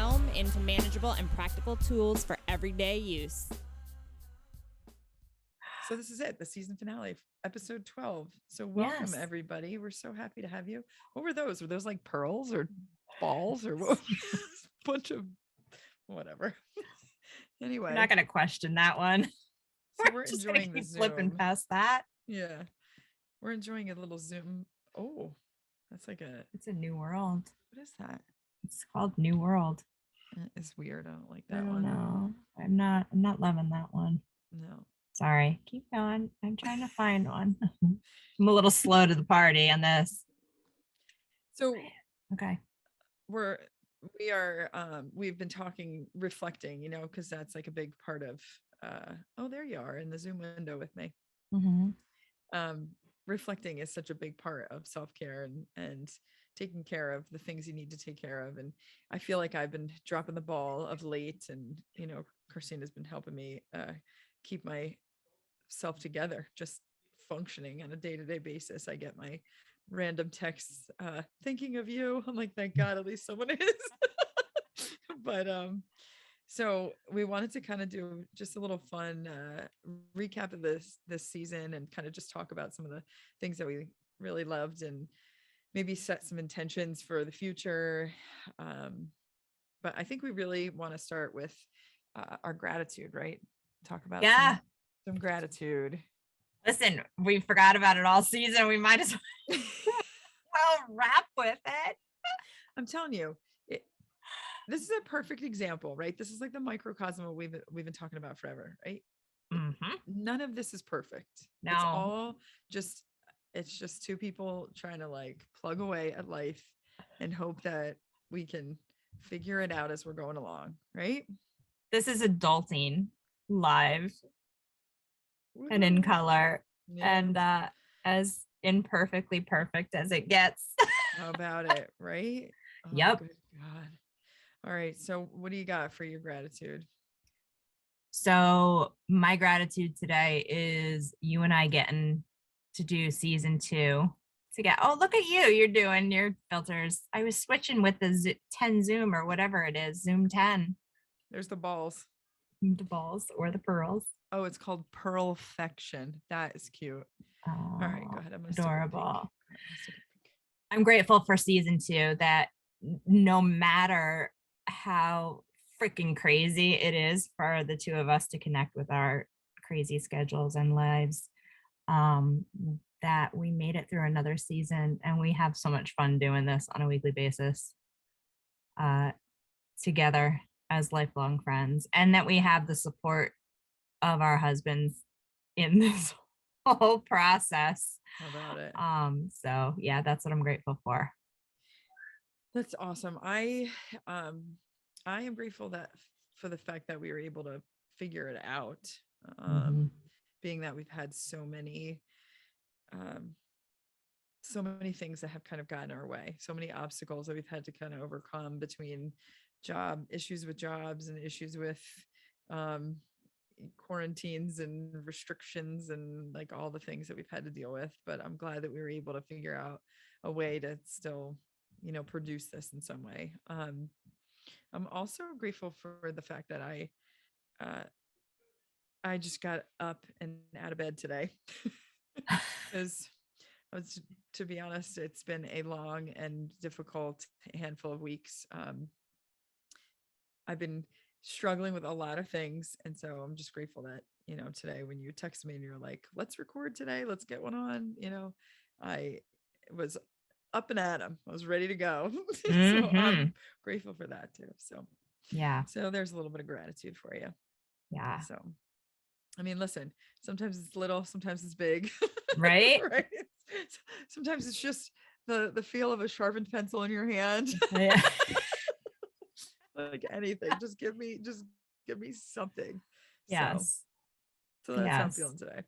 overwhelm into manageable and practical tools for everyday use. So this is it, the season finale, episode 12. So welcome, everybody. We're so happy to have you. What were those? Were those like pearls or balls or what? Bunch of whatever. Anyway. We're not going to question that one. So we're enjoying the Zoom. Flipping past that. Yeah. We're enjoying a little Zoom. Oh, that's like it's a new world. What is that? It's called New World. It's weird. I don't like that I don't one. know. I'm not loving that one. No. Sorry. Keep going. I'm trying to find one. I'm a little slow to the party on this. So okay. We've been talking, reflecting, because that's like a big part of there you are in the Zoom window with me. Mm-hmm. Reflecting is such a big part of self-care and taking care of the things you need to take care of. And I feel like I've been dropping the ball of late, and Christina's been helping me keep myself together, just functioning on a day-to-day basis. I get my random texts thinking of you. I'm like, thank God, at least someone is. But so we wanted to kind of do just a little fun recap of this season and kind of just talk about some of the things that we really loved and maybe set some intentions for the future. But I think we really want to start with our gratitude, right? Talk about some gratitude. Listen, we forgot about it all season. We might as well wrap with it. I'm telling you, this is a perfect example, right? This is like the microcosm of what we've been talking about forever, right? Mm-hmm. None of this is perfect. No. It's all it's just two people trying to like plug away at life and hope that we can figure it out as we're going along, right? This is adulting live and in color and as imperfectly perfect as it gets. How about it, right? Oh, yep. Good God. All right. So what do you got for your gratitude? So my gratitude today is you and I getting to do season 2 together. Oh, look at you. You're doing your filters. I was switching with the 10 Zoom or whatever it is. Zoom 10. There's the balls. The balls or the pearls. Oh, it's called Pearlfection. That is cute. Oh, all right, go ahead. I'm adorable. I'm grateful for season 2 that no matter how freaking crazy it is for the two of us to connect with our crazy schedules and lives, that we made it through another season and we have so much fun doing this on a weekly basis together as lifelong friends, and that we have the support of our husbands in this whole process. How about it? So yeah, that's what I'm grateful for. That's awesome. I am grateful for the fact that we were able to figure it out. Being that we've had so many things that have kind of gotten our way, so many obstacles that we've had to kind of overcome between issues with jobs and issues with quarantines and restrictions and like all the things that we've had to deal with. But I'm glad that we were able to figure out a way to still produce this in some way. I'm also grateful for the fact that I just got up and out of bed today because to be honest, it's been a long and difficult handful of weeks. I've been struggling with a lot of things, and so I'm just grateful that today when you text me and you're like, let's record today, let's get one on, I was up and at 'em. I was ready to go. So I'm grateful for that too. So there's a little bit of gratitude for you. So I mean, listen, sometimes it's little, sometimes it's big. Right? Right. Sometimes it's just the feel of a sharpened pencil in your hand. Yeah. Like anything, just give me something. Yes. So that's how I'm feeling today.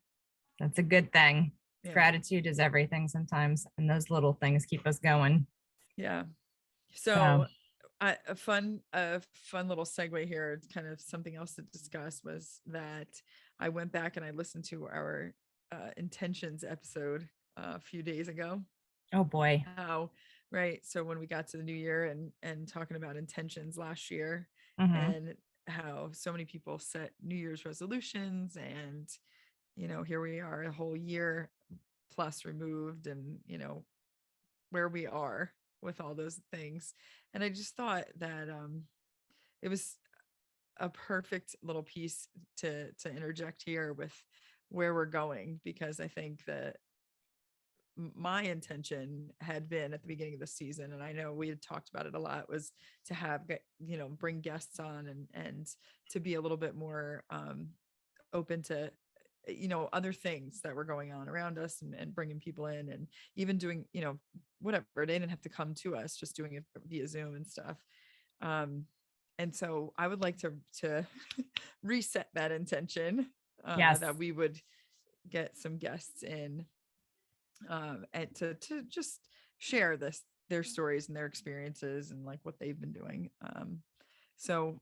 That's a good thing. Yeah. Gratitude is everything sometimes, and those little things keep us going. Yeah. So a fun little segue here, kind of something else to discuss, was that I went back and I listened to our intentions episode a few days ago. Oh boy. How right. So when we got to the new year and talking about intentions last year, Mhm. and how so many people set New Year's resolutions, and here we are a whole year plus removed, and where we are with all those things. And I just thought that it was a perfect little piece to interject here with where we're going, because I think that my intention had been at the beginning of the season, and I know we had talked about it a lot, was to have bring guests on, and to be a little bit more open to other things that were going on around us, and bringing people in, and even doing whatever. They didn't have to come to us, just doing it via Zoom and stuff. And so I would like to reset that intention, Yes. that we would get some guests in, and to just share their stories and their experiences, and like what they've been doing. So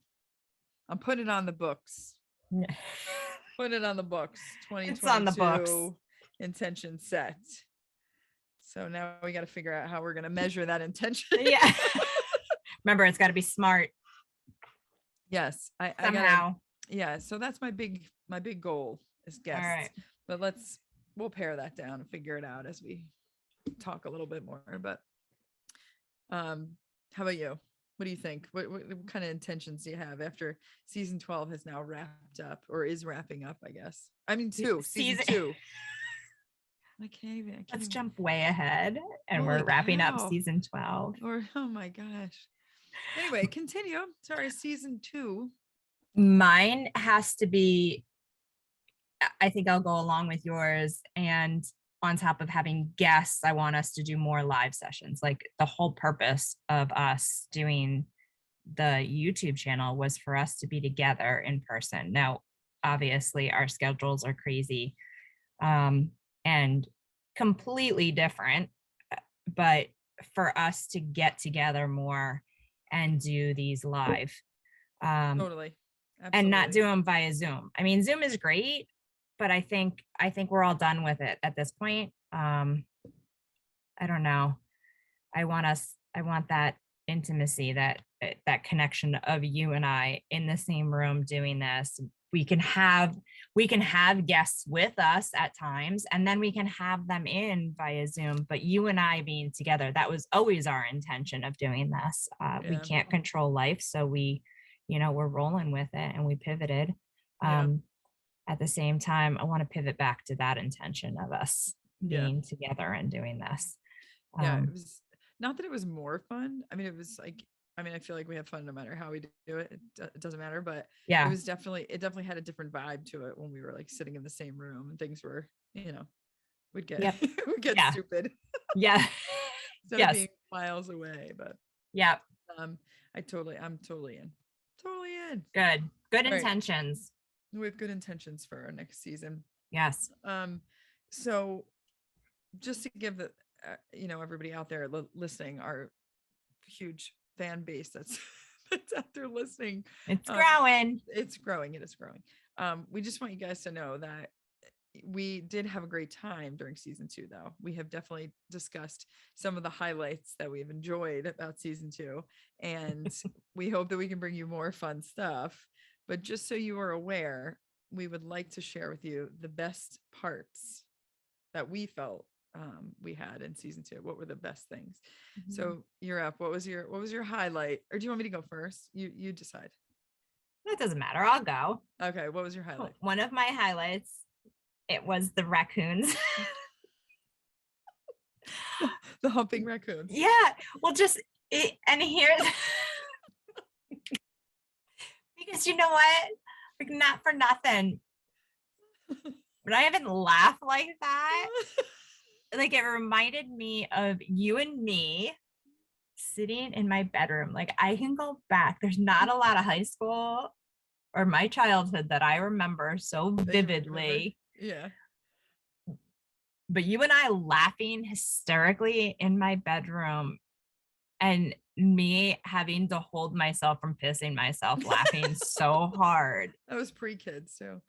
I'm putting it on the books. Yeah. Put it on the books. It's on the books. 2022 intention set. So now we got to figure out how we're going to measure that intention. Yeah. Remember, it's got to be smart. Yes, I Somehow. gotta, yeah. So that's my big goal is guests. All right. But we'll pare that down and figure it out as we talk a little bit more. But how about you? What do you think? What kind of intentions do you have after season 12 has now wrapped up, or is wrapping up, I guess? I mean, season 2. I can't even. Let's jump way ahead, and Holy we're wrapping up cow. season 12. Or oh my gosh. Anyway, continue. Sorry, season 2. Mine has to be, I think I'll go along with yours. And on top of having guests, I want us to do more live sessions. Like the whole purpose of us doing the YouTube channel was for us to be together in person. Now, obviously, our schedules are crazy, and completely different, but for us to get together more and do these live, Totally. Absolutely. and not do them via Zoom. I mean, Zoom is great, but I think we're all done with it at this point. I don't know. I want that intimacy, that connection of you and I in the same room doing this. We can have guests with us at times, and then we can have them in via Zoom, but you and I being together, that was always our intention of doing this. We Yeah. can't control life, so we're rolling with it, and we pivoted. Yeah. At the same time, I want to pivot back to that intention of us Yeah. being together and doing this. Yeah, it was not that it was more fun. I mean, it was like, I feel like we have fun no matter how we do it. It doesn't matter, but Yeah, it definitely had a different vibe to it when we were like sitting in the same room, and things were, we'd get, Yep. we'd get Yeah. stupid. yeah, Instead Yes. of being miles away. But yeah. I'm totally in. Totally in. Good All right. intentions. We have good intentions for our next season. Yes. So just to give the everybody out there listening, our huge fan base that's out there listening, It's growing. it is growing. We just want you guys to know that we did have a great time during season 2, though. We have definitely discussed some of the highlights that we've enjoyed about season 2, and we hope that we can bring you more fun stuff. But just so you are aware, we would like to share with you the best parts that we felt we had in season 2. What were the best things? Mm-hmm. So you're up. What was your highlight? Or do you want me to go first? You decide. It doesn't matter. I'll go. Okay. What was your highlight? One of my highlights, it was the raccoons. The humping raccoons. Yeah. Well, and here's because you know what? Like, not for nothing, but I haven't laughed like that. Like, it reminded me of you and me sitting in my bedroom. Like, I can go back. There's not a lot of high school or my childhood that I remember so vividly. Yeah. But you and I laughing hysterically in my bedroom, and me having to hold myself from pissing myself laughing so hard. That was pre-kids too.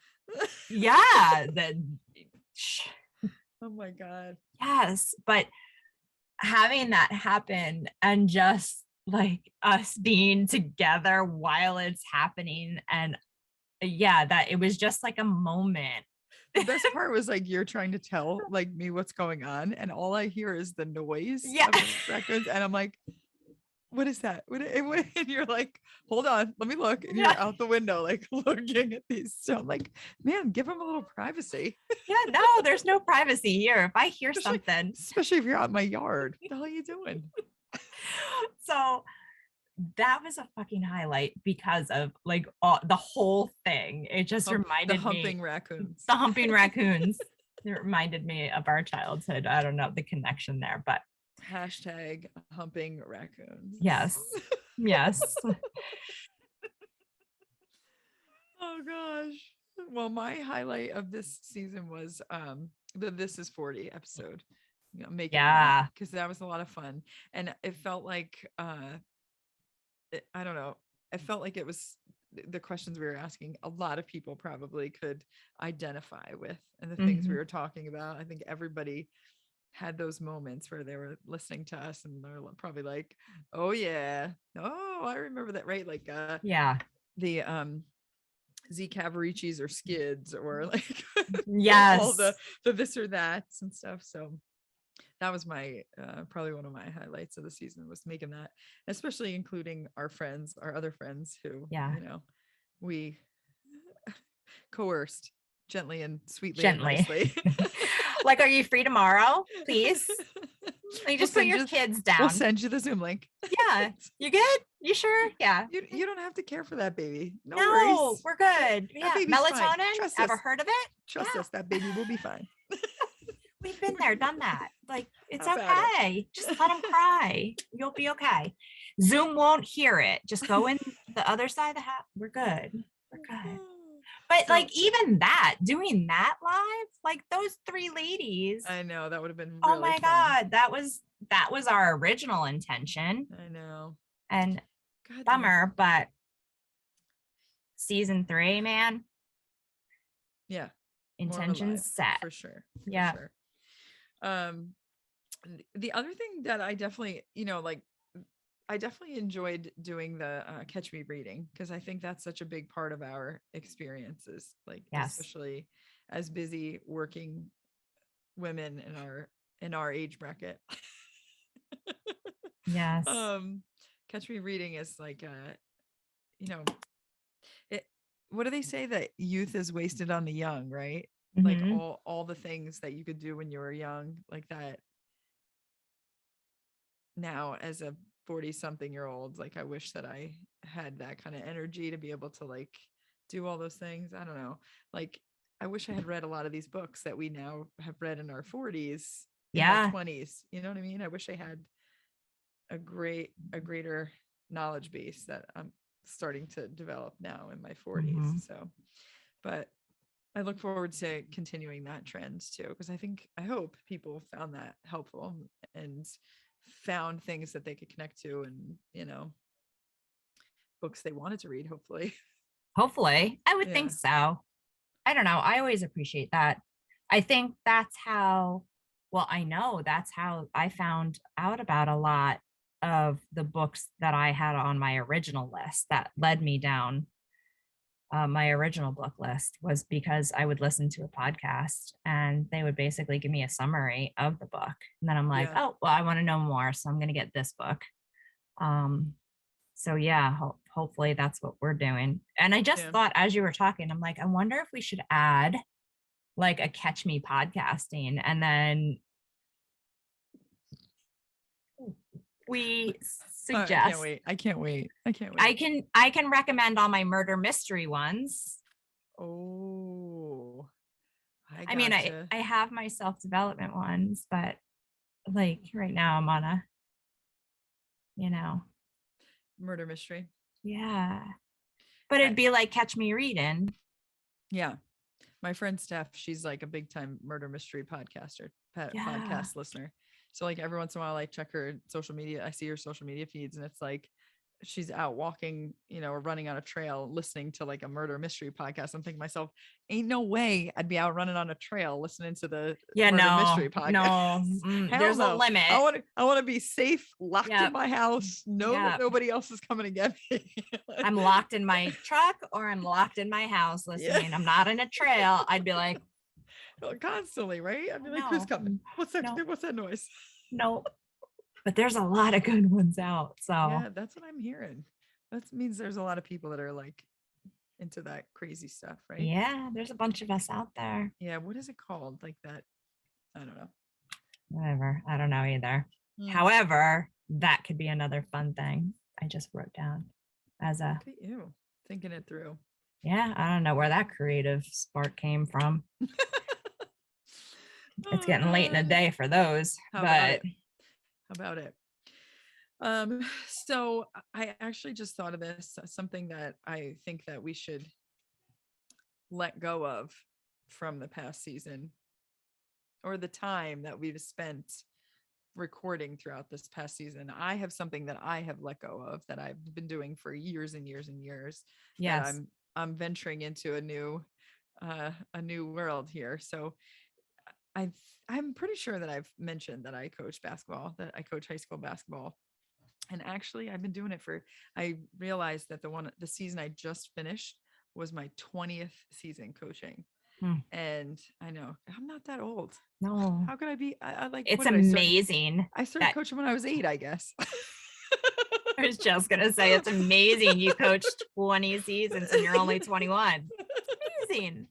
Yeah. Oh my God. Yes. But having that happen and just like us being together while it's happening. And yeah, that it was just like a moment. The best part was like you're trying to tell like me what's going on, and all I hear is the noise Yeah. of the raccoons, and I'm like, what is that? And you're like, hold on, let me look. And you're Yeah. out the window, like looking at these. So I'm like, man, give them a little privacy. Yeah, no, there's no privacy here. If I hear something. Especially if you're out in my yard. What the hell are you doing? So that was a fucking highlight because of like the whole thing. It just reminded the humping me raccoons. the humping raccoons. It reminded me of our childhood. I don't know the connection there, but Hashtag humping raccoons. yes. Yes. Oh gosh. Well, my highlight of this season was the This Is 40 episode. You know, because that was a lot of fun. And it felt like I don't know. I felt like it was the questions we were asking, a lot of people probably could identify with, and the things we were talking about. I think everybody had those moments where they were listening to us and they're probably like, oh yeah, oh, I remember that, right? Like yeah. The Z Cavaricis or Skids or like yes, all the this or that's and stuff. So that was my probably one of my highlights of the season, was making that, especially including our other friends who, you know, we coerced gently and sweetly and nicely. Like, are you free tomorrow, please? You just put your kids down. We'll send you the Zoom link. Yeah, you good? You sure? Yeah. You don't have to care for that baby. No worries. We're good. Yeah, melatonin. Ever heard of it? Trust us, that baby will be fine. We've been there, done that. Like, it's okay. Just let them cry. You'll be okay. Zoom won't hear it. Just go in the other side of the house. We're good. We're good. But like, even doing that live, like those three ladies. I know, that would have been really oh my fun. God. That was our original intention. I know. And bummer, but season 3, man. Yeah. Intentions set. For sure. Yeah. Sure. The other thing that I definitely, I definitely enjoyed doing the catch me reading, because I think that's such a big part of our experiences, like especially as busy working women in our age bracket. Yes. Catch me reading is like what do they say, that youth is wasted on the young, right? Like all the things that you could do when you were young, like that. Now as a 40-something-year-old, like I wish that I had that kind of energy to be able to like do all those things. I don't know. Like I wish I had read a lot of these books that we now have read in our 40s, in our 20s. You know what I mean? I wish I had a greater knowledge base that I'm starting to develop now in my 40s. So, but I look forward to continuing that trend too, because I hope people found that helpful and found things that they could connect to, and books they wanted to read, hopefully. I would think so. I don't know, I always appreciate that. I think that's how I know that's how I found out about a lot of the books that I had on my original list that led me down my original book list, was because I would listen to a podcast and they would basically give me a summary of the book. And then I'm like, oh, well, I want to know more. So I'm going to get this book. So yeah, hopefully that's what we're doing. And I just thought, as you were talking, I'm like, I wonder if we should add like a catch me podcasting, and then we suggest. I can't wait. I can recommend all my murder mystery ones. Oh, I mean, I have my self-development ones, but like right now I'm on a, murder mystery. Yeah. But it'd be like catch me reading. Yeah. My friend Steph, she's like a big time murder mystery podcast listener. So like every once in a while I check her social media, I see her social media feeds, and it's like she's out walking, or running on a trail, listening to like a murder mystery podcast. I'm thinking to myself, ain't no way I'd be out running on a trail listening to the murder mystery podcast. No, Hell there's a no. limit. I want to be safe, locked in my house. No, Yep. nobody else is coming to get me. I'm locked in my truck or I'm locked in my house listening. I'm not in a trail. I'd be like, constantly, right? I'd be like, No. who's coming? What's that? No. What's that noise? no. But there's a lot of good ones out. So Yeah, that's what I'm hearing. That means there's a lot of people that are like into that crazy stuff, right? yeah, there's a bunch of us out there. Yeah. What is it called? Like that? I don't know. Whatever. I don't know either. Mm. However, that could be another fun thing I just wrote down as a, Look at you thinking it through. yeah, I don't know where that creative spark came from. It's getting late in the day for those, How about it? So I actually just thought of this, something that I think that we should let go of from the past season, or the time that we've spent recording throughout this past season. I have something that I have let go of that I've been doing for years and years and years. yes. That I'm venturing into a new world here. So I'm pretty sure that I've mentioned that I coach basketball, that I coach high school basketball. And actually I've been doing it I realized that the season I just finished was my 20th season coaching. And I know I'm not that old. No. How could I be? I like, It's what did amazing. I started coaching when I was 8, I guess. I was just going to say, it's amazing. You coached 20 seasons and you're only 21. Amazing.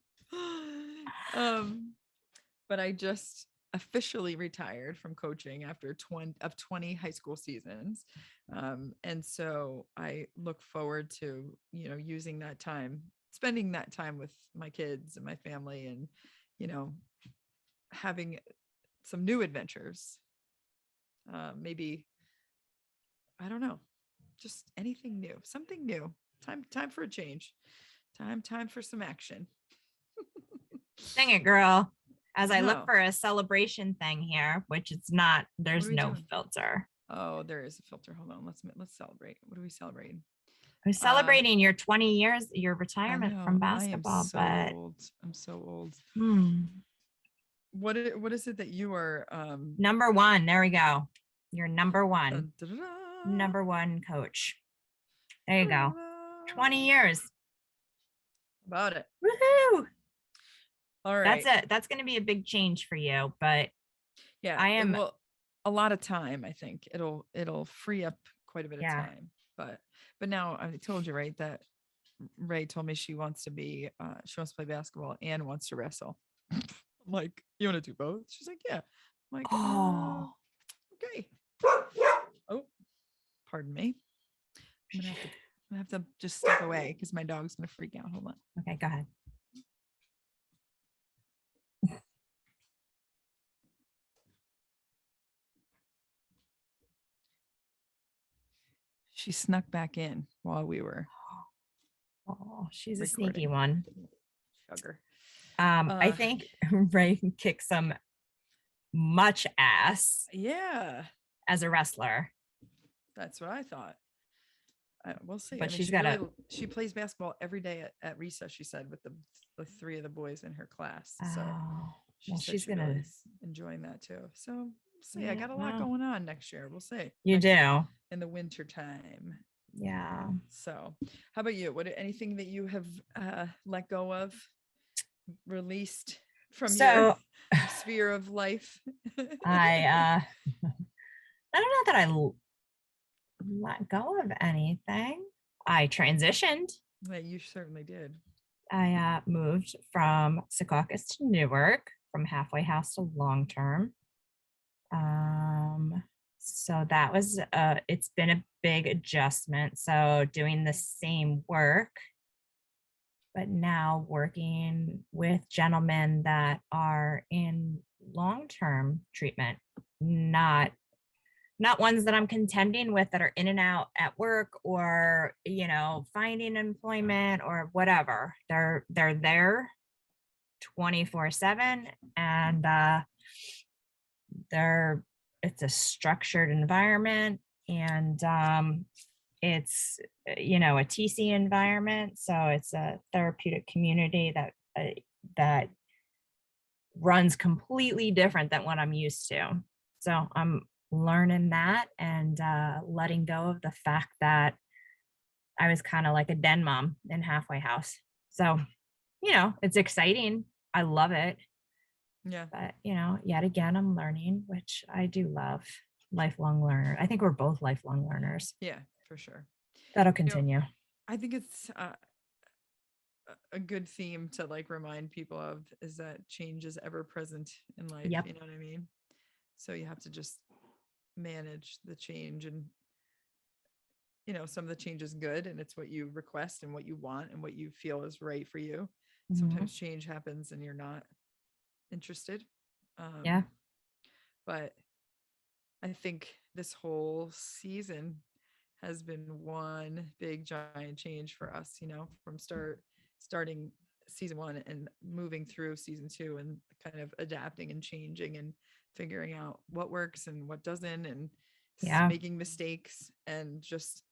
But I just officially retired from coaching after 20 high school seasons. And so I look forward to, using that time, spending that time with my kids and my family, and, having some new adventures. Maybe, I don't know, just anything new, something new. Time for a change. Time for some action. Dang it, girl. As I look No. for a celebration thing here, which it's not, there's are we no doing? filter. Oh, there is a filter. Hold on. Let's celebrate. What are we celebrating? I was celebrating your 20 years, your I retirement know, from basketball, I am so but old. I'm so old. hmm. What is it that you are Number one. There we go. You're number one. da-da-da, Number one coach. There you go. da-da-da. 20 years. About it. Woohoo. All right. That's it. That's going to be a big change for you, but Yeah. I am a lot of time. I think it'll free up quite a bit of time. But now I told you, right, that Ray told me she wants to play basketball and wants to wrestle. I'm like, you want to do both? She's like, yeah. I'm like, okay. Oh, pardon me. I'm gonna have to just step away because my dog's gonna freak out. Hold on. Okay, go ahead. She snuck back in while we were. Oh, she's recording. a sneaky one. Sugar. I think Ray can kick some much ass. Yeah. As a wrestler. That's what I thought. We'll see. But she plays basketball every day at recess, she said, with the 3 of the boys in her class. So she's gonna really enjoying that too. So we'll see. Yeah, I got a lot going on next year. We'll see. You do. In the winter time. Yeah. So how about you? Anything that you have let go of, released from your sphere of life? I don't know that I let go of anything. I transitioned. Yeah, you certainly did. I moved from Secaucus to Newark, from halfway house to long term. So that was it's been a big adjustment. So doing the same work, but now working with gentlemen that are in long-term treatment, not ones that I'm contending with that are in and out at work or, finding employment or whatever. They're there 24/7, and it's a structured environment, and it's, you know, a TC environment. So it's a therapeutic community that runs completely different than what I'm used to. So I'm learning that and letting go of the fact that I was kind of like a den mom in halfway house. So, you know, it's exciting. I love it. Yeah. But, you know, yet again, I'm learning, which I do love. Lifelong learner. I think we're both lifelong learners. Yeah, for sure. That'll You know, continue. I think it's a good theme to like remind people of is that change is ever present in life. Yep. You know what I mean? So you have to just manage the change, and you know, some of the change is good and it's what you request and what you want and what you feel is right for you. Mhm. Sometimes change happens and you're not interested. Yeah. But I think this whole season has been one big giant change for us, you know, from starting season 1 and moving through season 2 and kind of adapting and changing and figuring out what works and what doesn't, and Yeah. making mistakes and just,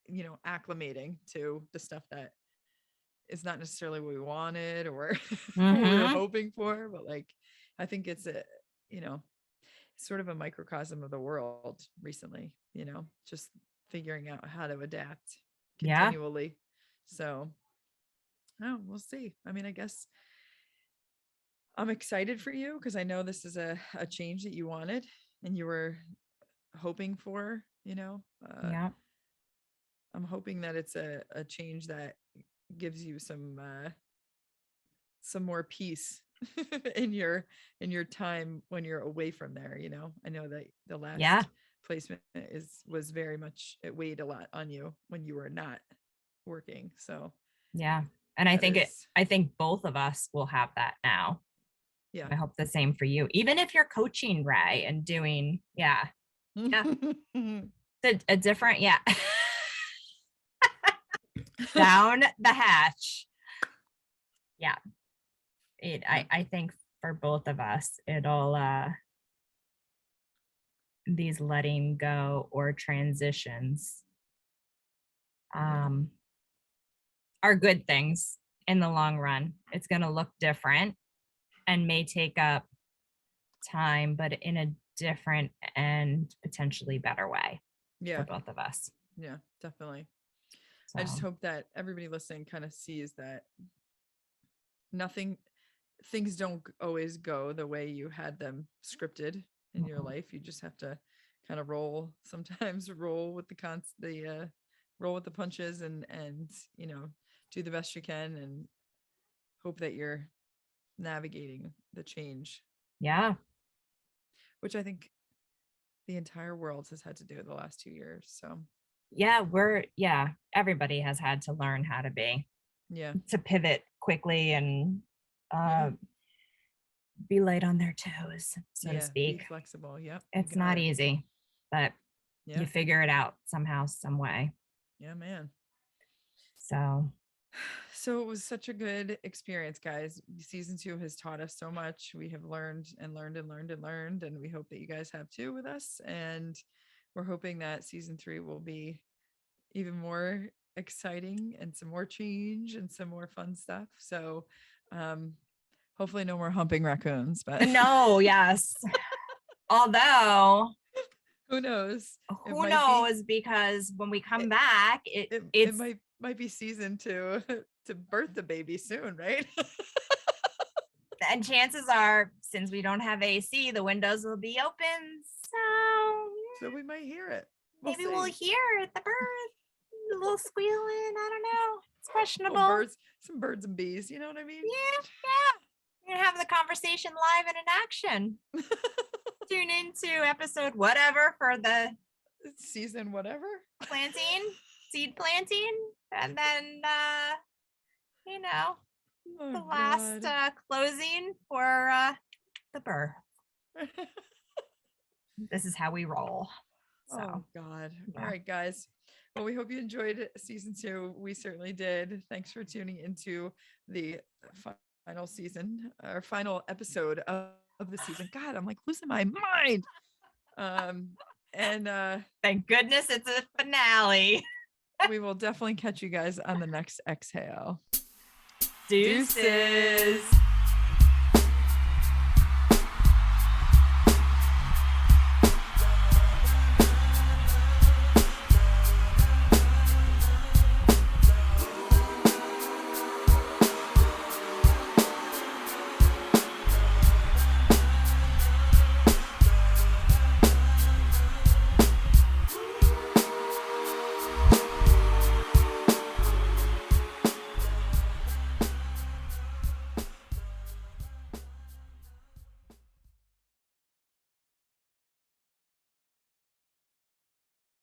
you know, acclimating to the stuff that is not necessarily what we wanted or what we were Mhm. hoping for, but like I think it's a, you know, sort of a microcosm of the world recently, you know, just figuring out how to adapt Yeah. continually. So, oh, we'll see. I mean, I guess I'm excited for you because I know this is a change that you wanted and you were hoping for, you know. Yeah. I'm hoping that it's a change that gives you some more peace in your time when you're away from there, you know. I know that the last Yeah. placement was very much, it weighed a lot on you when you were not working. So Yeah. And that is, I think both of us will have that now. yeah. I hope the same for you. Even if you're coaching Ray and doing, yeah, a different, yeah. Down the hatch. Yeah. I think for both of us, it'll these letting go or transitions are good things in the long run. It's going to look different and may take up time, but in a different and potentially better way Yeah. for both of us. Yeah, definitely. So, I just hope that everybody listening kind of sees that things don't always go the way you had them scripted in your life. You just have to kind of sometimes roll with roll with the punches and, you know, do the best you can and hope that you're navigating the change, yeah. which I think the entire world has had to do the last 2 years. So Yeah, everybody has had to learn how yeah, to pivot quickly and be light on their toes, so to be speak. flexible. Yep. It's not easy, but Yeah. you figure it out somehow, some way. Yeah, man. So it was such a good experience, guys. Season 2 has taught us so much. We have learned and learned and learned and learned, and we hope that you guys have too with us. And we're hoping that season 3 will be even more exciting and some more change and some more fun stuff. So hopefully no more humping raccoons, but no, yes. Although who knows? Who knows? Because when we come back, it might be season to birth the baby soon, right? And chances are, since we don't have AC, the windows will be open. So we might hear it. Maybe we'll hear the bird, a little squealing. I don't know. It's questionable. Some birds and bees. You know what I mean? Yeah. We're gonna have the conversation live and in action. Tune into episode whatever for the season whatever seed planting, and then the last closing for the birth. This is how we roll. So. Oh God. Yeah. All right, guys. Well, we hope you enjoyed season 2. We certainly did. Thanks for tuning into the final season, or final episode of the season. God, I'm like losing my mind. And thank goodness it's a finale. We will definitely catch you guys on the next exhale. Deuces.